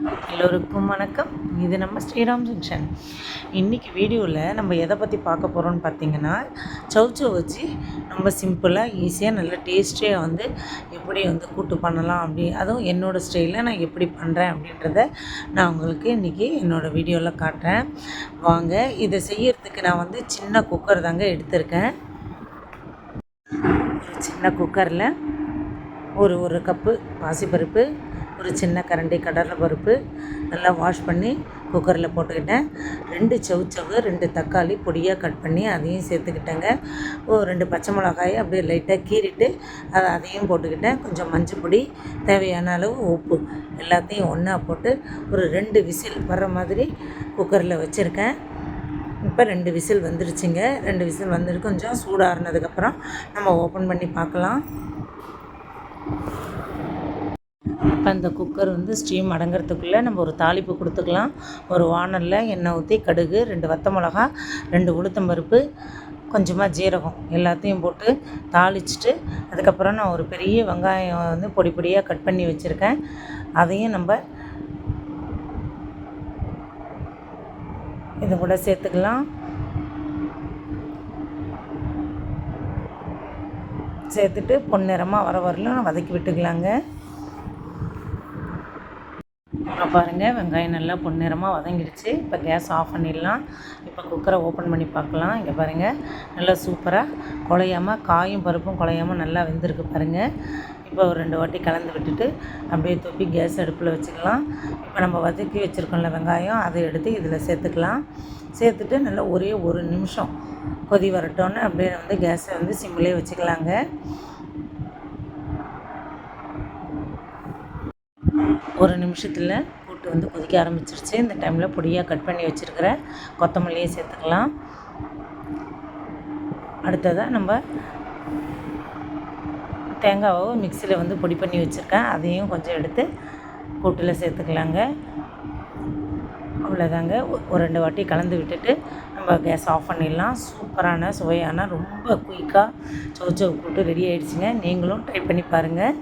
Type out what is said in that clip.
எல்லோருக்கும் வணக்கம். இது நம்ம ஸ்ரீராம் ஜங்ஷன். இன்றைக்கி வீடியோவில் நம்ம எதை பற்றி பார்க்க போகிறோம்னு பார்த்தீங்கன்னா, சௌச்சௌ வச்சு ரொம்ப சிம்பிளாக ஈஸியாக நல்ல டேஸ்டியாக எப்படி கூட்டு பண்ணலாம் அதுவும் என்னோடய ஸ்டைலில் நான் எப்படி பண்ணுறேன் அப்படின்றத நான் உங்களுக்கு இன்றைக்கி என்னோடய வீடியோவில் காட்டுறேன். வாங்க, இதை செய்யறதுக்கு நான் சின்ன குக்கர் தாங்க எடுத்திருக்கேன். ஒரு சின்ன குக்கரில் ஒரு கப்பு பாசிப்பருப்பு, ஒரு சின்ன கரண்டி கடலைப்பருப்பு நல்லா வாஷ் பண்ணி குக்கரில் போட்டுக்கிட்டேன். 2 சௌச்சௌவு, 2 தக்காளி பொடியாக கட் பண்ணி அதையும் சேர்த்துக்கிட்டேங்க. 2 பச்சை மிளகாயை அப்படியே லைட்டாக கீறிட்டு அதையும் போட்டுக்கிட்டேன். கொஞ்சம் மஞ்சள் பொடி, தேவையான அளவு உப்பு எல்லாத்தையும் ஒன்றா போட்டு ஒரு 2 விசில் வர்ற மாதிரி குக்கரில் வச்சுருக்கேன். இப்போ 2 விசில் வந்துருச்சுங்க. 2 விசில் வந்துட்டு கொஞ்சம் சூடாறினதுக்கப்புறம் நம்ம ஓப்பன் பண்ணி பார்க்கலாம். இப்போ அந்த குக்கர் ஸ்டீம் அடங்கிறதுக்குள்ளே நம்ம ஒரு தாளிப்பு கொடுத்துக்கலாம். ஒரு வானலில் எண்ணெய் ஊற்றி கடுகு, 2 வத்த மிளகா, 2 உளுத்தம்பருப்பு, கொஞ்சமாக ஜீரகம் எல்லாத்தையும் போட்டு தாளிச்சிட்டு அதுக்கப்புறம் நான் ஒரு பெரிய வெங்காயம் பொடி பொடியாக கட் பண்ணி வச்சுருக்கேன். அதையும் நம்ம இது கூட சேர்த்துக்கலாம். சேர்த்துட்டு பொன்னிறமாக வர வரலும் வதக்கி விட்டுக்கலாங்க. பாருங்கள், வெங்காயம் நல்லா பொன்னிறமாக வதங்கிடுச்சு. இப்போ கேஸ் ஆஃப் பண்ணிடலாம். இப்போ குக்கரை ஓப்பன் பண்ணி பார்க்கலாம். இங்கே பாருங்கள், நல்லா சூப்பராக குழையாமல், காயும் பருப்பும் குழையாமல் நல்லா வெந்திருக்கு பாருங்கள். இப்போ ஒரு 2 வாட்டி கலந்து விட்டுட்டு அப்படியே தூக்கி கேஸ் அடுப்பில் வச்சுக்கலாம். இப்போ நம்ம வதக்கி வச்சுருக்கோம்ல வெங்காயம், அதை எடுத்து இதில் சேர்த்துக்கலாம். சேர்த்துட்டு நல்லா ஒரே ஒரு நிமிஷம் கொதி வரட்டோன்னு அப்படியே கேஸை சிம்மிலே வச்சுக்கலாங்க. ஒரு நிமிஷத்தில் கூட்டு கொதிக்க ஆரம்பிச்சிருச்சு. இந்த டைமில் பொடியாக கட் பண்ணி வச்சுருக்கிற கொத்தமல்லியை சேர்த்துக்கலாம். அடுத்ததாக நம்ம தேங்காவை மிக்சியில் பொடி பண்ணி வச்சுருக்கேன். அதையும் கொஞ்சம் எடுத்து கூட்டில் சேர்த்துக்கலாங்க. அவ்வளோதாங்க. ஒரு 2 வாட்டி கலந்து விட்டுட்டு நம்ம கேஸ் ஆஃப் பண்ணிடலாம். சூப்பரான சுவையான ரொம்ப குயிக்காக சௌச்சௌ கூட்டு ரெடி ஆகிடுச்சுங்க. நீங்களும் ட்ரை பண்ணி பாருங்கள்.